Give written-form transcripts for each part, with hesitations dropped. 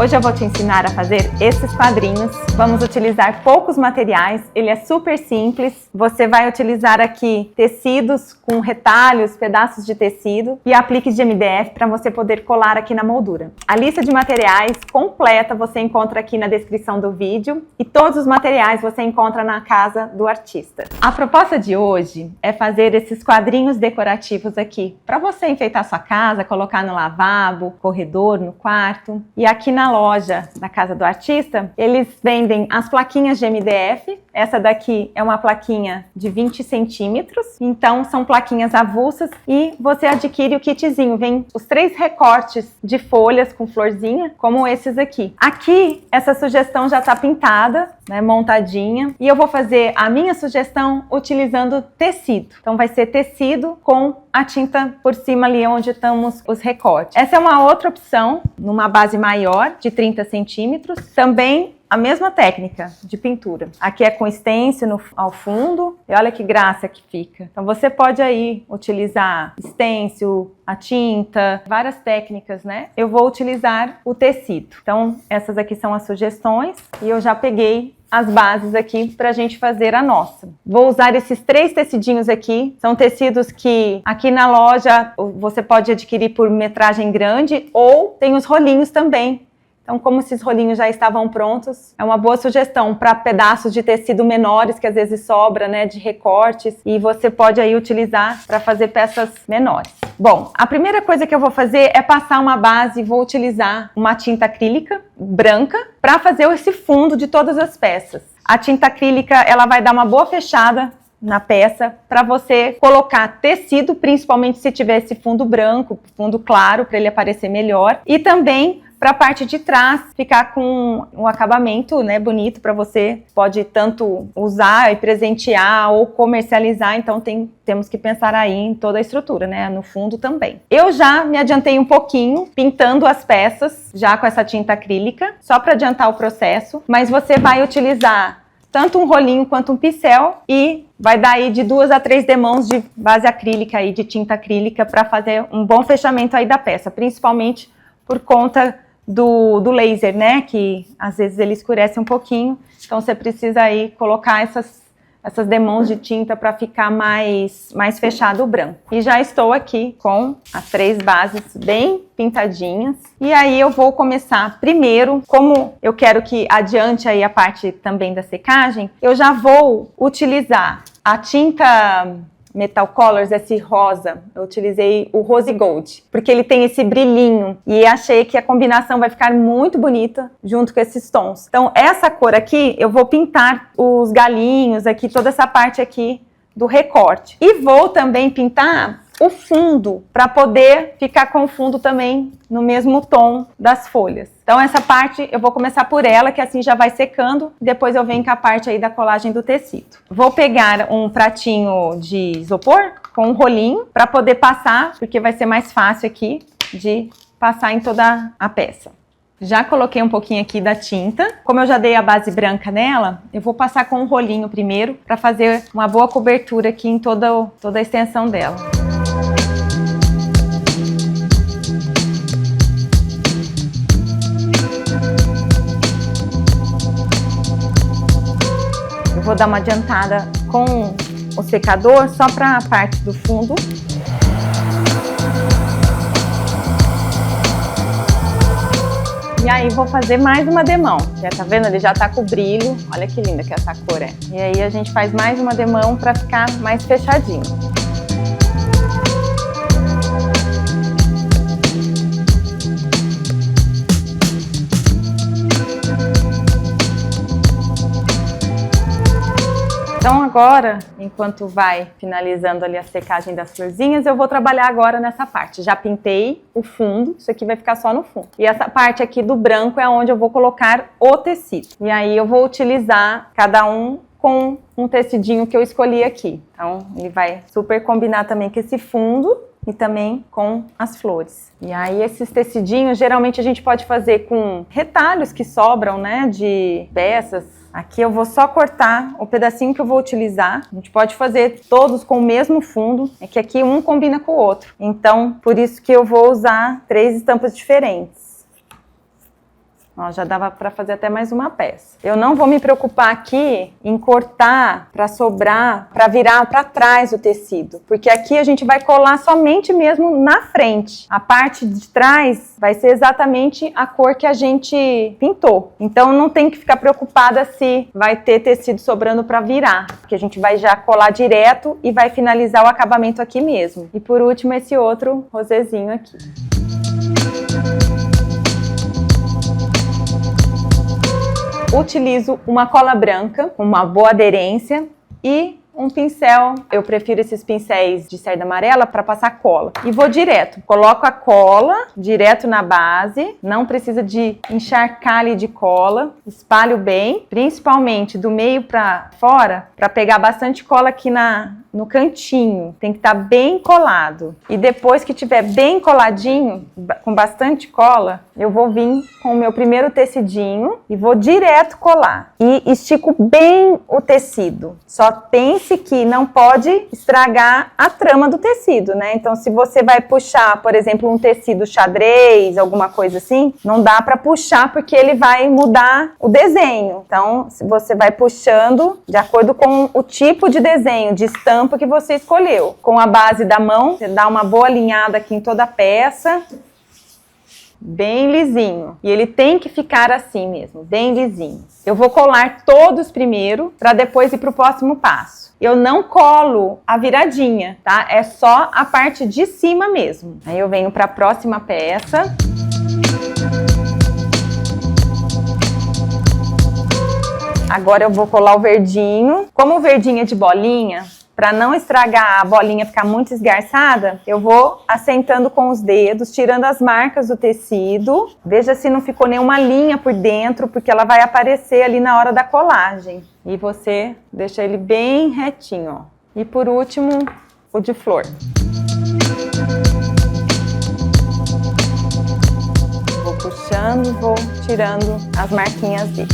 Hoje eu vou te ensinar a fazer esses quadrinhos. Vamos utilizar poucos materiais, ele é super simples. Você vai utilizar aqui tecidos com retalhos, pedaços de tecido e apliques de MDF para você poder colar aqui na moldura. A lista de materiais completa você encontra aqui na descrição do vídeo e todos os materiais você encontra na casa do artista. A proposta de hoje é fazer esses quadrinhos decorativos aqui para você enfeitar sua casa, colocar no lavabo, corredor, no quarto. E aqui na loja, na casa do artista, eles vendem as plaquinhas de MDF. Essa daqui é uma plaquinha de 20 centímetros, então são plaquinhas avulsas e você adquire o kitzinho. Vem os 3 recortes de folhas com florzinha, como esses aqui. Aqui, essa sugestão já está pintada, né, montadinha, e eu vou fazer a minha sugestão utilizando tecido. Então vai ser tecido com a tinta por cima ali onde estamos os recortes. Essa é uma outra opção, numa base maior, de 30 centímetros, também a mesma técnica de pintura. Aqui é com stencil ao fundo, e olha que graça que fica. Então você pode aí utilizar stencil, a tinta, várias técnicas, né? Eu vou utilizar o tecido. Então essas aqui são as sugestões, e eu já peguei as bases aqui para a gente fazer a nossa. Vou usar esses 3 tecidinhos aqui, são tecidos que aqui na loja você pode adquirir por metragem grande ou tem os rolinhos também. Então, como esses rolinhos já estavam prontos, é uma boa sugestão para pedaços de tecido menores que às vezes sobra, né, de recortes, e você pode aí utilizar para fazer peças menores. Bom, a primeira coisa que eu vou fazer é passar uma base, vou utilizar uma tinta acrílica branca para fazer esse fundo de todas as peças. A tinta acrílica, ela vai dar uma boa fechada na peça para você colocar tecido, principalmente se tiver esse fundo branco, fundo claro, para ele aparecer melhor, e também para a parte de trás ficar com um acabamento, né, bonito para você. Pode tanto usar e presentear ou comercializar, então temos que pensar aí em toda a estrutura, né, no fundo também. Eu já me adiantei um pouquinho pintando as peças já com essa tinta acrílica, só para adiantar o processo, mas você vai utilizar tanto um rolinho quanto um pincel e vai dar aí de 2 a 3 demãos de base acrílica aí, de tinta acrílica, para fazer um bom fechamento aí da peça, principalmente por conta do laser, né, que às vezes ele escurece um pouquinho, então você precisa aí colocar essas demãos de tinta para ficar mais fechado o branco. E já estou aqui com as 3 bases bem pintadinhas, e aí eu vou começar primeiro, como eu quero que adiante aí a parte também da secagem, eu já vou utilizar a tinta Metal Colors, esse rosa, eu utilizei o Rose Gold, porque ele tem esse brilhinho e achei que a combinação vai ficar muito bonita junto com esses tons. Então essa cor aqui, eu vou pintar os galinhos aqui, toda essa parte aqui do recorte. E vou também pintar o fundo, para poder ficar com o fundo também no mesmo tom das folhas. Então essa parte eu vou começar por ela, que assim já vai secando, depois eu venho com a parte aí da colagem do tecido. Vou pegar um pratinho de isopor com um rolinho para poder passar, porque vai ser mais fácil aqui de passar em toda a peça. Já coloquei um pouquinho aqui da tinta. Como eu já dei a base branca nela, eu vou passar com um rolinho primeiro para fazer uma boa cobertura aqui em toda a extensão dela. Eu vou dar uma adiantada com o secador só para a parte do fundo. E aí vou fazer mais uma demão. Já tá vendo? Ele já tá com brilho. Olha que linda que essa cor é. E aí a gente faz mais uma demão para ficar mais fechadinho. Então agora, enquanto vai finalizando ali a secagem das florzinhas, eu vou trabalhar agora nessa parte. Já pintei o fundo, isso aqui vai ficar só no fundo. E essa parte aqui do branco é onde eu vou colocar o tecido. E aí eu vou utilizar cada um com um tecidinho que eu escolhi aqui. Então ele vai super combinar também com esse fundo e também com as flores. E aí esses tecidinhos, geralmente a gente pode fazer com retalhos que sobram, né, de peças. Aqui eu vou só cortar o pedacinho que eu vou utilizar. A gente pode fazer todos com o mesmo fundo, é que aqui um combina com o outro. Então, por isso que eu vou usar 3 estampas diferentes. Ó, já dava para fazer até mais uma peça. Eu não vou me preocupar aqui em cortar para sobrar, para virar para trás o tecido, porque aqui a gente vai colar somente mesmo na frente. A parte de trás vai ser exatamente a cor que a gente pintou. Então não tem que ficar preocupada se vai ter tecido sobrando para virar, porque a gente vai já colar direto e vai finalizar o acabamento aqui mesmo. E por último esse outro rosézinho aqui. Utilizo uma cola branca com uma boa aderência e um pincel. Eu prefiro esses pincéis de cerda amarela para passar cola. E vou direto. Coloco a cola direto na base. Não precisa de encharcar ali de cola. Espalho bem, principalmente do meio para fora, para pegar bastante cola aqui no cantinho. Tem que estar bem colado. E depois que tiver bem coladinho, com bastante cola, eu vou vir com o meu primeiro tecidinho e vou direto colar. E estico bem o tecido. Só pense que não pode estragar a trama do tecido, né? Então, se você vai puxar, por exemplo, um tecido xadrez, alguma coisa assim, não dá para puxar porque ele vai mudar o desenho. Então, se você vai puxando de acordo com o tipo de desenho, de estampa que você escolheu. Com a base da mão, você dá uma boa alinhada aqui em toda a peça. Bem lisinho. E ele tem que ficar assim mesmo, bem lisinho. Eu vou colar todos primeiro, para depois ir para o próximo passo. Eu não colo a viradinha, tá? É só a parte de cima mesmo. Aí eu venho para a próxima peça. Agora eu vou colar o verdinho. Como o verdinho é de bolinha, para não estragar a bolinha, ficar muito esgarçada, eu vou assentando com os dedos, tirando as marcas do tecido. Veja se não ficou nenhuma linha por dentro, porque ela vai aparecer ali na hora da colagem. E você deixa ele bem retinho, ó. E por último, o de flor. Vou puxando, vou tirando as marquinhas dele.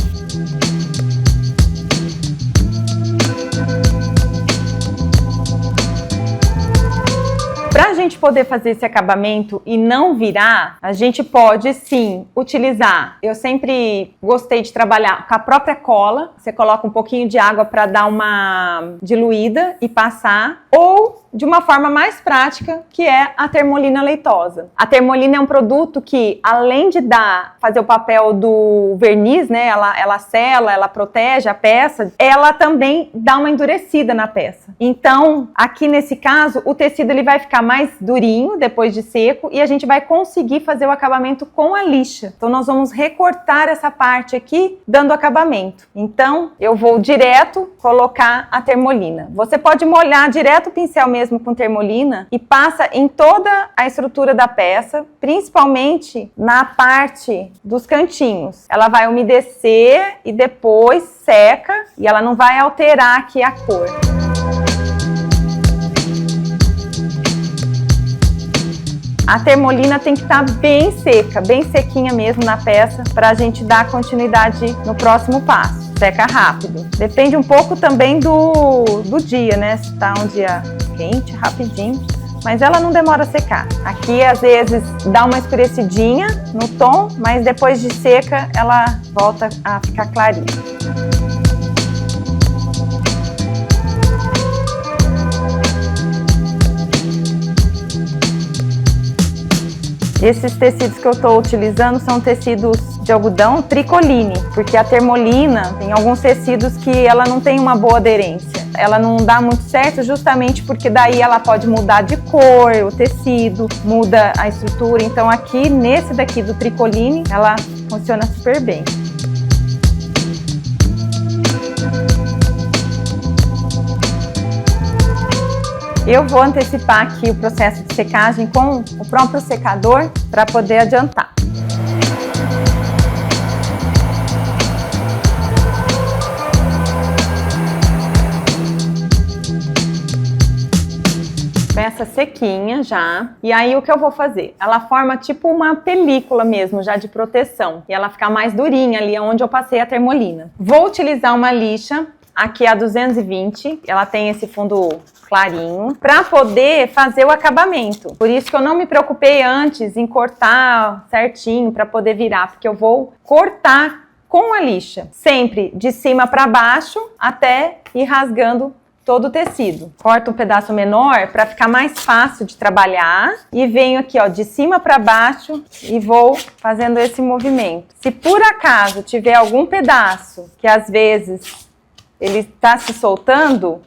Para a gente poder fazer esse acabamento e não virar, a gente pode sim utilizar. Eu sempre gostei de trabalhar com a própria cola. Você coloca um pouquinho de água para dar uma diluída e passar. Ou de uma forma mais prática, que é a termolina leitosa. A termolina é um produto que, além de fazer o papel do verniz, né, ela sela, ela protege a peça, ela também dá uma endurecida na peça. Então, aqui nesse caso, o tecido ele vai ficar mais durinho depois de seco e a gente vai conseguir fazer o acabamento com a lixa. Então, nós vamos recortar essa parte aqui, dando acabamento. Então, eu vou direto colocar a termolina. Você pode molhar direto o pincel mesmo com termolina e passa em toda a estrutura da peça, principalmente na parte dos cantinhos. Ela vai umedecer e depois seca e ela não vai alterar aqui a cor. A termolina tem que estar bem seca, bem sequinha mesmo na peça, para a gente dar continuidade no próximo passo. Seca rápido. Depende um pouco também do dia, né? Se tá um dia quente, rapidinho. Mas ela não demora a secar. Aqui, às vezes, dá uma escurecidinha no tom, mas depois de seca, ela volta a ficar clarinha. Esses tecidos que eu estou utilizando são tecidos de algodão tricoline, porque a termolina tem alguns tecidos que ela não tem uma boa aderência. Ela não dá muito certo justamente porque daí ela pode mudar de cor, o tecido, muda a estrutura. Então aqui, nesse daqui do tricoline, ela funciona super bem. Eu vou antecipar aqui o processo de secagem com o próprio secador para poder adiantar. Peça sequinha já. E aí o que eu vou fazer? Ela forma tipo uma película mesmo, já de proteção. E ela fica mais durinha ali onde eu passei a termolina. Vou utilizar uma lixa. Aqui é a 220, ela tem esse fundo clarinho para poder fazer o acabamento. Por isso que eu não me preocupei antes em cortar certinho para poder virar, porque eu vou cortar com a lixa, sempre de cima para baixo até ir rasgando todo o tecido. Corto um pedaço menor para ficar mais fácil de trabalhar e venho aqui, ó, de cima para baixo e vou fazendo esse movimento. Se por acaso tiver algum pedaço que às vezes ele está se soltando,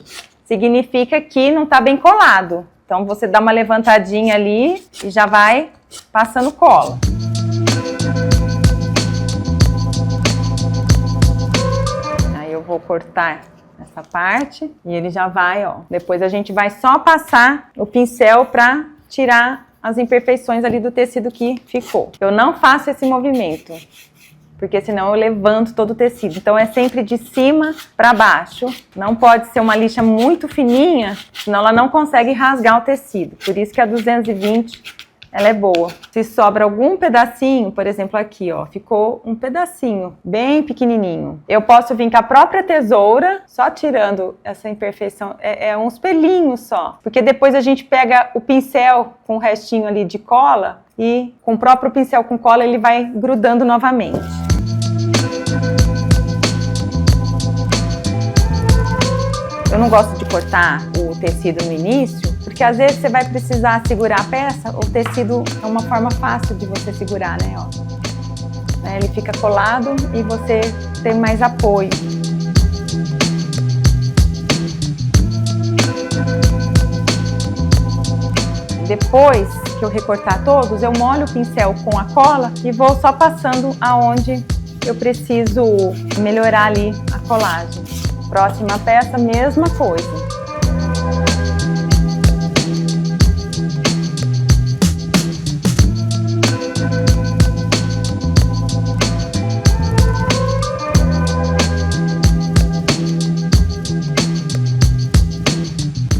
significa que não está bem colado. Então você dá uma levantadinha ali e já vai passando cola. Aí eu vou cortar essa parte e ele já vai, ó. Depois a gente vai só passar o pincel para tirar as imperfeições ali do tecido que ficou. Eu não faço esse movimento, porque senão eu levanto todo o tecido. Então é sempre de cima para baixo. Não pode ser uma lixa muito fininha, senão ela não consegue rasgar o tecido. Por isso que a 220 ela é boa. Se sobra algum pedacinho, por exemplo aqui, ó, ficou um pedacinho bem pequenininho. Eu posso vir com a própria tesoura, só tirando essa imperfeição, uns pelinhos só. Porque depois a gente pega o pincel com o restinho ali de cola e com o próprio pincel com cola ele vai grudando novamente. Eu não gosto de cortar o tecido no início, porque às vezes você vai precisar segurar a peça, o tecido é uma forma fácil de você segurar, né? Ó. Ele fica colado e você tem mais apoio. Depois que eu recortar todos, eu molho o pincel com a cola e vou só passando aonde eu preciso melhorar ali a colagem. Próxima peça, mesma coisa.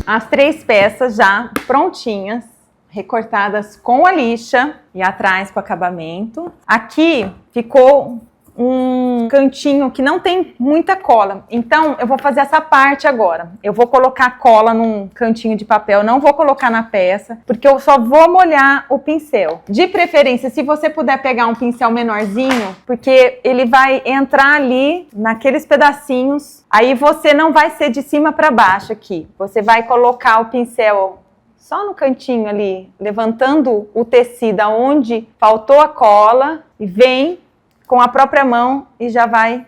As 3 peças já prontinhas, recortadas com a lixa e atrás com o acabamento. Aqui ficou um cantinho que não tem muita cola, então eu vou fazer essa parte agora. Eu vou colocar cola num cantinho de papel, não vou colocar na peça, porque eu só vou molhar o pincel. De preferência, se você puder pegar um pincel menorzinho, porque ele vai entrar ali naqueles pedacinhos, aí você não vai ser de cima para baixo aqui, você vai colocar o pincel só no cantinho ali, levantando o tecido onde faltou a cola e vem com a própria mão e já vai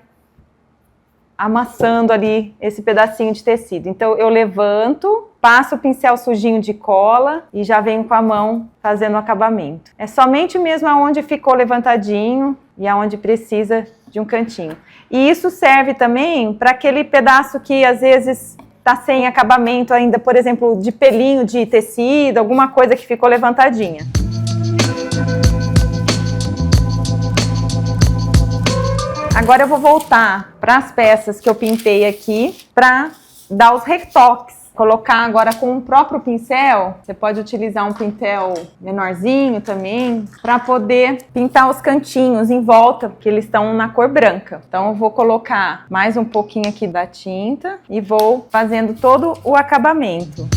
amassando ali esse pedacinho de tecido. Então eu levanto, passo o pincel sujinho de cola e já venho com a mão fazendo o acabamento. É somente mesmo aonde ficou levantadinho e aonde precisa de um cantinho. E isso serve também para aquele pedaço que às vezes tá sem acabamento ainda, por exemplo, de pelinho de tecido, alguma coisa que ficou levantadinha. Agora eu vou voltar para as peças que eu pintei aqui para dar os retoques. Colocar agora com o próprio pincel, você pode utilizar um pincel menorzinho também, para poder pintar os cantinhos em volta, porque eles estão na cor branca. Então eu vou colocar mais um pouquinho aqui da tinta e vou fazendo todo o acabamento.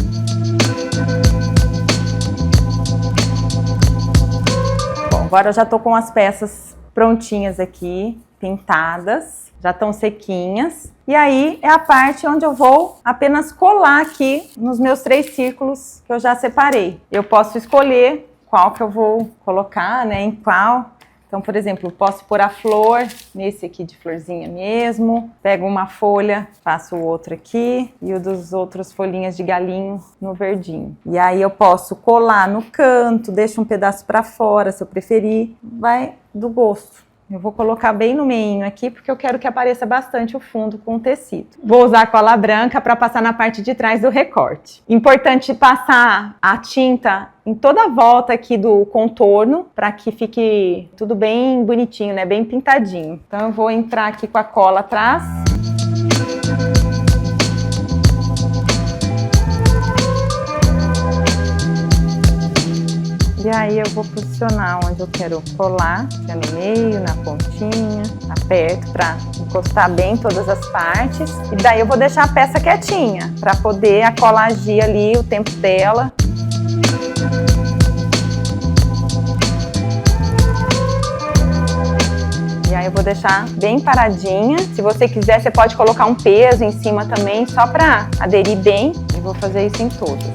Bom, agora eu já tô com as peças prontinhas aqui, pintadas. Já estão sequinhas. E aí é a parte onde eu vou apenas colar aqui nos meus 3 círculos que eu já separei. Eu posso escolher qual que eu vou colocar, né, em qual. Então, por exemplo, eu posso pôr a flor nesse aqui de florzinha mesmo. Pego uma folha, faço o outro aqui e o dos outros folhinhas de galinho no verdinho. E aí eu posso colar no canto, deixo um pedaço para fora se eu preferir. Vai do gosto. Eu vou colocar bem no meinho aqui, porque eu quero que apareça bastante o fundo com o tecido. Vou usar cola branca para passar na parte de trás do recorte. Importante passar a tinta em toda a volta aqui do contorno, para que fique tudo bem bonitinho, né? Bem pintadinho. Então eu vou entrar aqui com a cola atrás. E aí eu vou posicionar onde eu quero colar, que é no meio, na pontinha, aperto para encostar bem todas as partes. E daí eu vou deixar a peça quietinha, para poder a cola agir ali o tempo dela. E aí eu vou deixar bem paradinha. Se você quiser, você pode colocar um peso em cima também, só para aderir bem. E vou fazer isso em todos.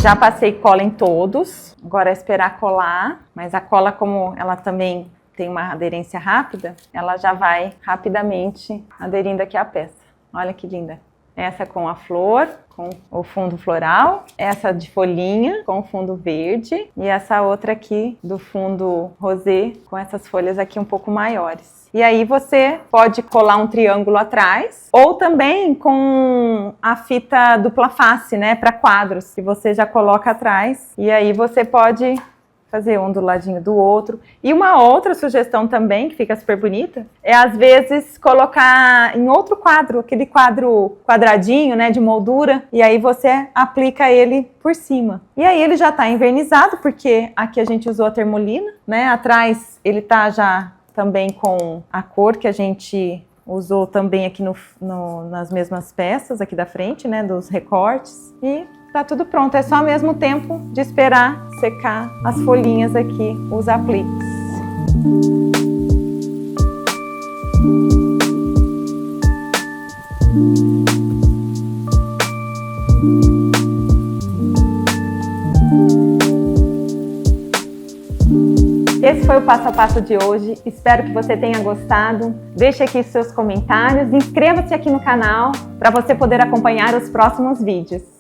Já passei cola em todos. Agora é esperar colar. Mas a cola, como ela também tem uma aderência rápida, ela já vai rapidamente aderindo aqui à peça. Olha que linda. Essa com a flor, com o fundo floral, essa de folhinha com o fundo verde e essa outra aqui do fundo rosé com essas folhas aqui um pouco maiores. E aí você pode colar um triângulo atrás ou também com a fita dupla face, né, para quadros, que você já coloca atrás e aí você pode fazer um do ladinho do outro. E uma outra sugestão também, que fica super bonita, é às vezes colocar em outro quadro, aquele quadro quadradinho, né, de moldura, e aí você aplica ele por cima. E aí ele já tá envernizado, porque aqui a gente usou a termolina, né, atrás ele tá já também com a cor que a gente usou também aqui nas mesmas peças aqui da frente, né, dos recortes. E tá tudo pronto, é só mesmo tempo de esperar secar as folhinhas aqui, os apliques. Esse foi o passo a passo de hoje, espero que você tenha gostado. Deixe aqui seus comentários, inscreva-se aqui no canal para você poder acompanhar os próximos vídeos.